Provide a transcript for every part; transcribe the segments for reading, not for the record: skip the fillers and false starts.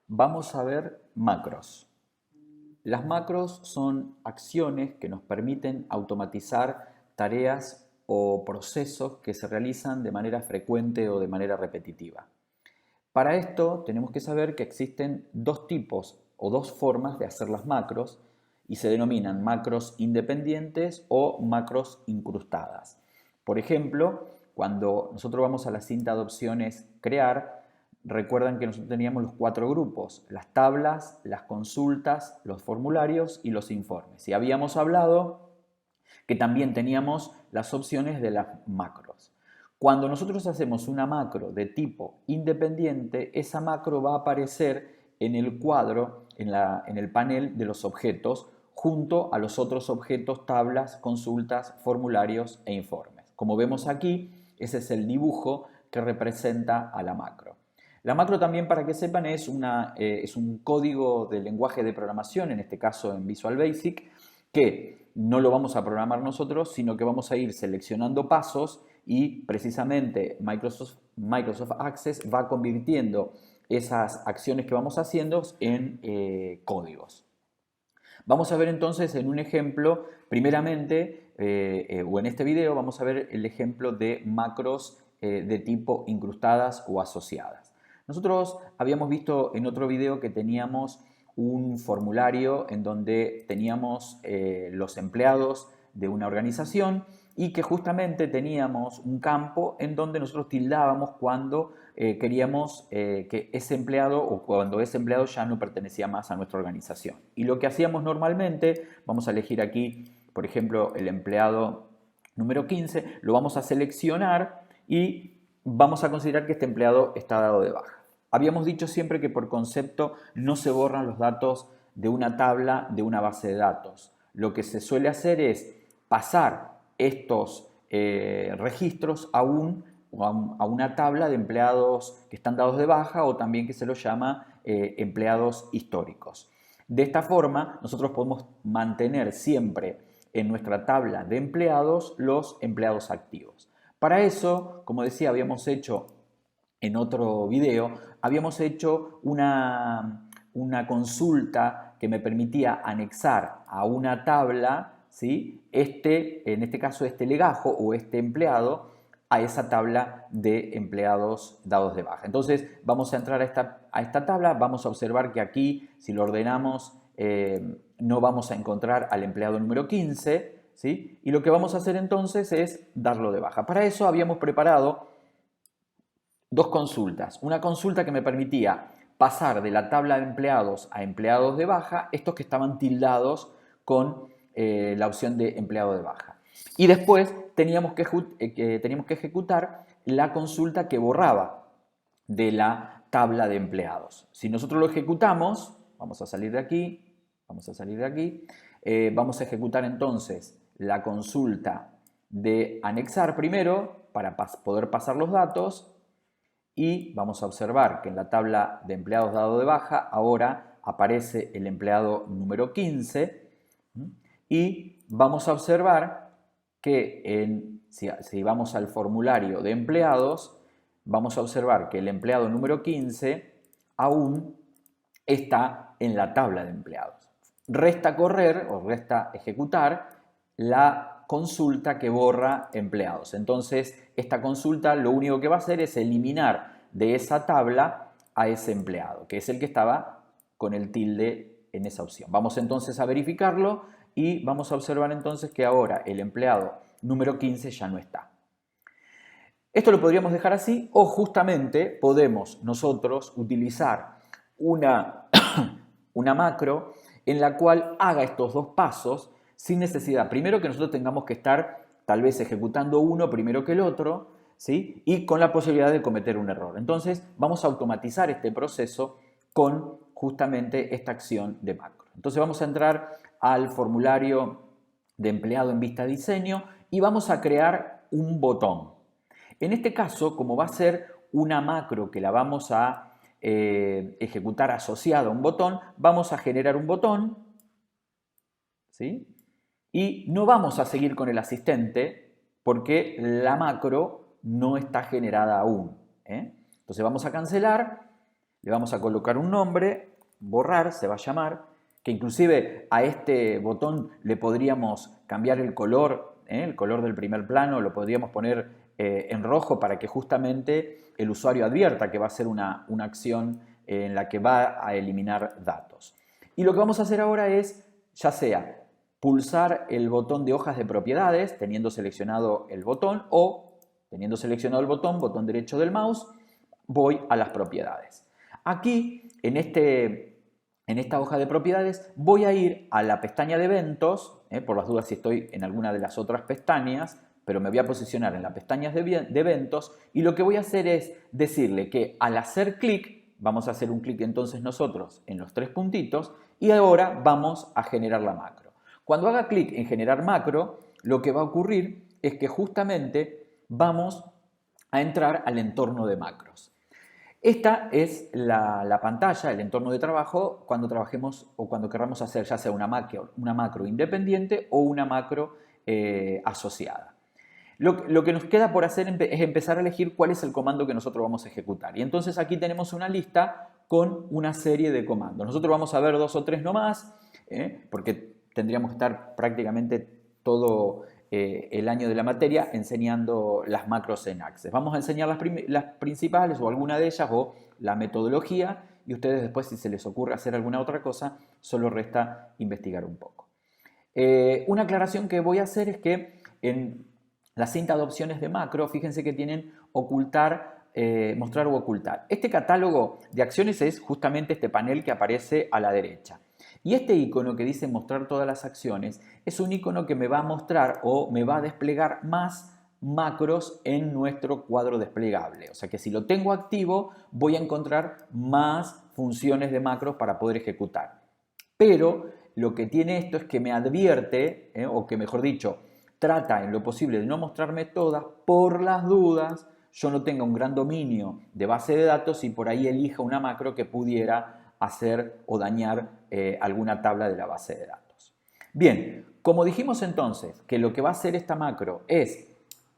Vamos a ver macros. Las macros son acciones que nos permiten automatizar tareas o procesos que se realizan de manera frecuente o de manera repetitiva. Para esto tenemos que saber que existen dos tipos o dos formas de hacer las macros y se denominan macros independientes o macros incrustadas. Por ejemplo, cuando nosotros vamos a la cinta de opciones crear, recuerdan que nosotros teníamos los cuatro grupos: las tablas, las consultas, los formularios y los informes. Y habíamos hablado que también teníamos las opciones de las macros. Cuando nosotros hacemos una macro de tipo independiente, esa macro va a aparecer en el cuadro, en el panel de los objetos, junto a los otros objetos, tablas, consultas, formularios e informes. Como vemos aquí, ese es el dibujo que representa a la macro. La macro también, para que sepan, es un código de lenguaje de programación, en este caso en Visual Basic, que no lo vamos a programar nosotros, sino que vamos a ir seleccionando pasos y precisamente Microsoft Access va convirtiendo esas acciones que vamos haciendo en códigos. Vamos a ver entonces en un ejemplo, primeramente, o en este video, vamos a ver el ejemplo de macros de tipo incrustadas o asociadas. Nosotros habíamos visto en otro video que teníamos un formulario en donde teníamos los empleados de una organización y que justamente teníamos un campo en donde nosotros tildábamos cuando queríamos que ese empleado o cuando ese empleado ya no pertenecía más a nuestra organización. Y lo que hacíamos normalmente, vamos a elegir aquí, por ejemplo, el empleado número 15, lo vamos a seleccionar y vamos a considerar que este empleado está dado de baja. Habíamos dicho siempre que por concepto no se borran los datos de una tabla, de una base de datos. Lo que se suele hacer es pasar estos registros a una tabla de empleados que están dados de baja o también que se los llama empleados históricos. De esta forma, nosotros podemos mantener siempre en nuestra tabla de empleados los empleados activos. Para eso, como decía, habíamos hecho en otro video, habíamos hecho una consulta que me permitía anexar a una tabla, ¿sí? En este caso, este legajo o este empleado a esa tabla de empleados dados de baja. Entonces vamos a entrar a esta tabla, vamos a observar que aquí, si lo ordenamos, no vamos a encontrar al empleado número 15, ¿sí? Y lo que vamos a hacer entonces es darlo de baja. Para eso habíamos preparado dos consultas. Una consulta que me permitía pasar de la tabla de empleados a empleados de baja, estos que estaban tildados con la opción de empleado de baja. Y después teníamos que ejecutar la consulta que borraba de la tabla de empleados. Si nosotros lo ejecutamos, vamos a salir de aquí, vamos a ejecutar entonces la consulta de anexar primero para poder pasar los datos. Y vamos a observar que en la tabla de empleados dado de baja ahora aparece el empleado número 15 y vamos a observar que si vamos al formulario de empleados, vamos a observar que el empleado número 15 aún está en la tabla de empleados. Resta correr o resta ejecutar la consulta que borra empleados. Entonces, esta consulta lo único que va a hacer es eliminar de esa tabla a ese empleado, que es el que estaba con el tilde en esa opción. Vamos entonces a verificarlo y vamos a observar entonces que ahora el empleado número 15 ya no está. Esto lo podríamos dejar así o justamente podemos nosotros utilizar una macro en la cual haga estos dos pasos sin necesidad. Primero que nosotros tengamos que estar tal vez ejecutando uno primero que el otro, ¿sí? Y con la posibilidad de cometer un error. Entonces vamos a automatizar este proceso con justamente esta acción de macro. Entonces vamos a entrar al formulario de empleado en vista diseño y vamos a crear un botón. En este caso, como va a ser una macro que la vamos a ejecutar asociada a un botón, vamos a generar un botón, ¿sí? Y no vamos a seguir con el asistente porque la macro no está generada aún. Entonces vamos a cancelar, le vamos a colocar un nombre, borrar se va a llamar, que inclusive a este botón le podríamos cambiar el color del primer plano, lo podríamos poner en rojo para que justamente el usuario advierta que va a ser una acción en la que va a eliminar datos. Y lo que vamos a hacer ahora es, ya sea pulsar el botón de hojas de propiedades, teniendo seleccionado el botón, o teniendo seleccionado el botón derecho del mouse, voy a las propiedades. Aquí, en esta hoja de propiedades, voy a ir a la pestaña de eventos, por las dudas si estoy en alguna de las otras pestañas, pero me voy a posicionar en la pestaña de eventos y lo que voy a hacer es decirle que al hacer clic, vamos a hacer un clic entonces nosotros en los 3 puntitos y ahora vamos a generar la macro. Cuando haga clic en generar macro, lo que va a ocurrir es que justamente vamos a entrar al entorno de macros. Esta es la pantalla, el entorno de trabajo, cuando trabajemos o cuando queramos hacer ya sea una macro independiente o una macro asociada. Lo que nos queda por hacer es empezar a elegir cuál es el comando que nosotros vamos a ejecutar. Y entonces aquí tenemos una lista con una serie de comandos. Nosotros vamos a ver 2 o 3 nomás, porque tendríamos que estar prácticamente todo el año de la materia enseñando las macros en Access. Vamos a enseñar las principales o alguna de ellas o la metodología y ustedes después si se les ocurre hacer alguna otra cosa, solo resta investigar un poco. Una aclaración que voy a hacer es que en la cinta de opciones de macro, fíjense que tienen ocultar, mostrar o ocultar. Este catálogo de acciones es justamente este panel que aparece a la derecha. Y este icono que dice mostrar todas las acciones es un icono que me va a mostrar o me va a desplegar más macros en nuestro cuadro desplegable. O sea que si lo tengo activo voy a encontrar más funciones de macros para poder ejecutar. Pero lo que tiene esto es que me advierte, o que mejor dicho, trata en lo posible de no mostrarme todas por las dudas yo no tenga un gran dominio de base de datos y por ahí elija una macro que pudiera hacer o dañar alguna tabla de la base de datos. Bien, como dijimos entonces que lo que va a hacer esta macro es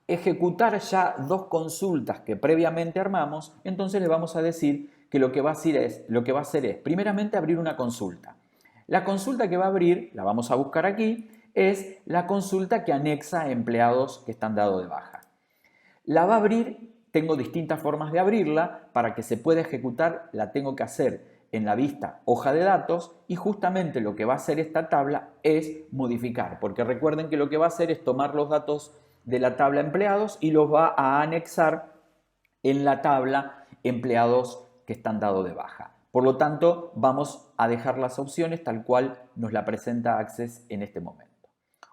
ejecutar ya 2 consultas que previamente armamos, entonces le vamos a decir que lo que va a hacer es primeramente abrir una consulta. La consulta que va a abrir, la vamos a buscar aquí, es la consulta que anexa empleados que están dados de baja. La va a abrir, tengo distintas formas de abrirla, para que se pueda ejecutar la tengo que hacer en la vista hoja de datos y justamente lo que va a hacer esta tabla es modificar, porque recuerden que lo que va a hacer es tomar los datos de la tabla empleados y los va a anexar en la tabla empleados que están dados de baja. Por lo tanto, vamos a dejar las opciones tal cual nos la presenta Access en este momento.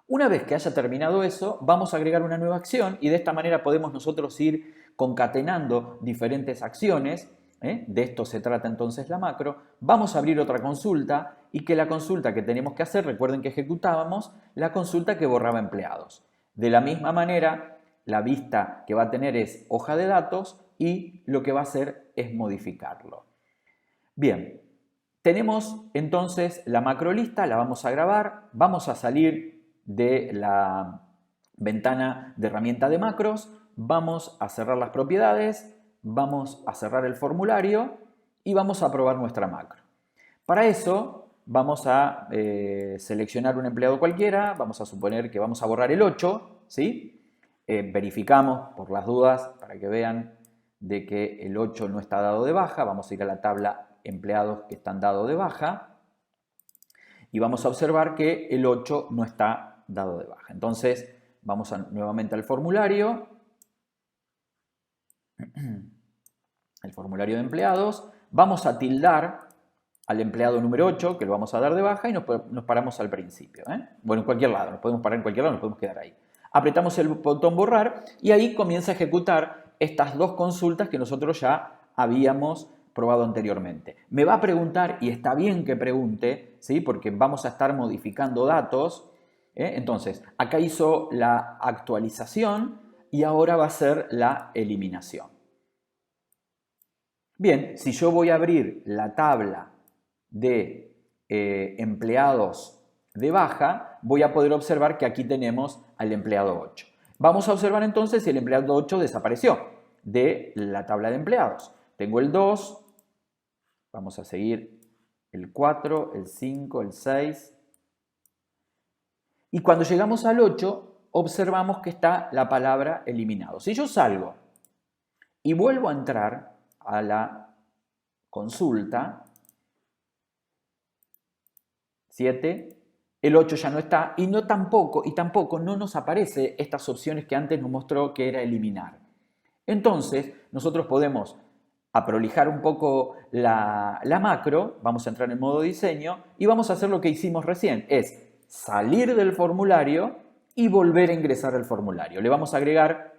Una vez que haya terminado eso, vamos a agregar una nueva acción y de esta manera podemos nosotros ir concatenando diferentes acciones. De esto se trata entonces la macro. Vamos a abrir otra consulta y que la consulta que tenemos que hacer, recuerden que ejecutábamos la consulta que borraba empleados. De la misma manera, la vista que va a tener es hoja de datos y lo que va a hacer es modificarlo. Bien, tenemos entonces la macro lista, la vamos a grabar, vamos a salir de la ventana de herramienta de macros, vamos a cerrar las propiedades, vamos a cerrar el formulario y vamos a probar nuestra macro. Para eso vamos a seleccionar un empleado cualquiera, vamos a suponer que vamos a borrar el 8, ¿sí? Verificamos por las dudas para que vean de que el 8 no está dado de baja, vamos a ir a la tabla empleados que están dados de baja y vamos a observar que el 8 no está dado de baja. Entonces vamos nuevamente al formulario, el formulario de empleados, vamos a tildar al empleado número 8 que lo vamos a dar de baja y nos paramos al principio. Bueno, en cualquier lado, nos podemos parar en cualquier lado, nos podemos quedar ahí. Apretamos el botón borrar y ahí comienza a ejecutar estas 2 consultas que nosotros ya habíamos probado anteriormente. Me va a preguntar, y está bien que pregunte, ¿sí? Porque vamos a estar modificando datos. Entonces, acá hizo la actualización y ahora va a ser la eliminación. Bien, si yo voy a abrir la tabla de empleados de baja, voy a poder observar que aquí tenemos al empleado 8. Vamos a observar entonces si el empleado 8 desapareció de la tabla de empleados. Tengo el 2, Vamos a seguir el 4, el 5, el 6. Y cuando llegamos al 8, observamos que está la palabra eliminado. Si yo salgo y vuelvo a entrar a la consulta, 7, el 8 ya no está y tampoco no nos aparece estas opciones que antes nos mostró que era eliminar. Entonces, nosotros podemos aprolijar un poco la macro, vamos a entrar en modo diseño y vamos a hacer lo que hicimos recién, es salir del formulario y volver a ingresar al formulario. Le vamos a agregar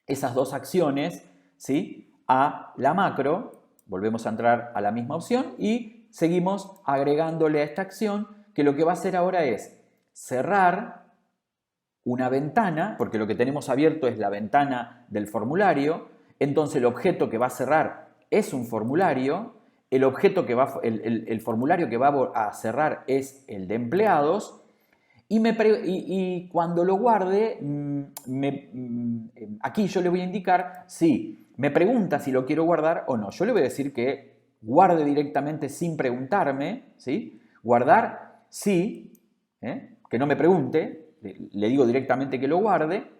esas dos acciones, ¿sí?, a la macro, volvemos a entrar a la misma opción y seguimos agregándole a esta acción que lo que va a hacer ahora es cerrar una ventana, porque lo que tenemos abierto es la ventana del formulario, entonces el objeto que va a cerrar es un formulario, el formulario que va a cerrar es el de empleados, y cuando lo guarde, aquí yo le voy a indicar si me pregunta si lo quiero guardar o no. Yo le voy a decir que guarde directamente sin preguntarme, ¿sí? Guardar sí, que no me pregunte, le digo directamente que lo guarde.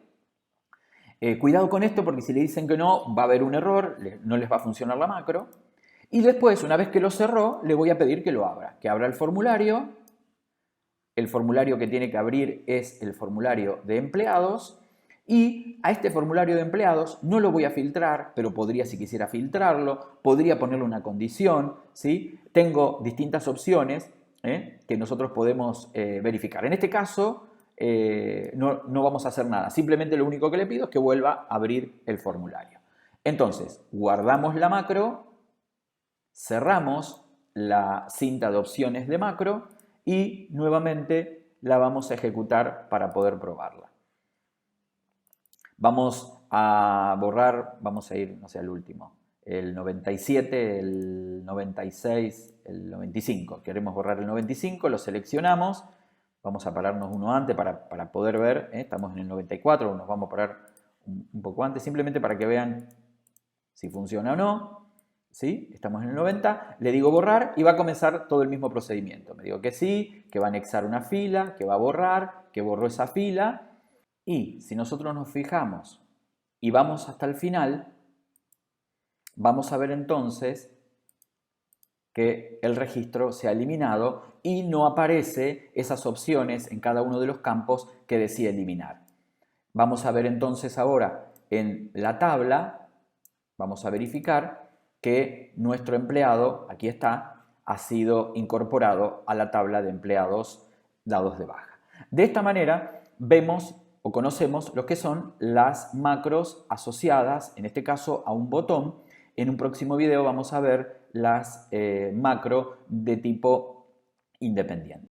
Cuidado con esto porque si le dicen que no, va a haber un error, no les va a funcionar la macro. Y después, una vez que lo cerró, le voy a pedir que lo abra, que abra el formulario. El formulario que tiene que abrir es el formulario de empleados y a este formulario de empleados no lo voy a filtrar, pero podría, si quisiera filtrarlo, podría ponerle una condición, ¿sí? Tengo distintas opciones que nosotros podemos verificar. En este caso no vamos a hacer nada, simplemente lo único que le pido es que vuelva a abrir el formulario. Entonces, guardamos la macro, cerramos la cinta de opciones de macro y nuevamente la vamos a ejecutar para poder probarla. Vamos a borrar, vamos a ir, no sé, al último, el 97, el 96, el 95. Queremos borrar el 95, lo seleccionamos, vamos a pararnos uno antes para poder ver, estamos en el 94, nos vamos a parar un poco antes, simplemente para que vean si funciona o no. ¿Sí? Estamos en el 90, le digo borrar y va a comenzar todo el mismo procedimiento. Me digo que sí, que va a anexar una fila, que va a borrar, que borró esa fila. Y si nosotros nos fijamos y vamos hasta el final, vamos a ver entonces que el registro se ha eliminado y no aparece esas opciones en cada uno de los campos que decía eliminar. Vamos a ver entonces ahora en la tabla, vamos a verificar que nuestro empleado, aquí está, ha sido incorporado a la tabla de empleados dados de baja. De esta manera vemos o conocemos lo que son las macros asociadas, en este caso a un botón. En un próximo video vamos a ver las macros de tipo independiente.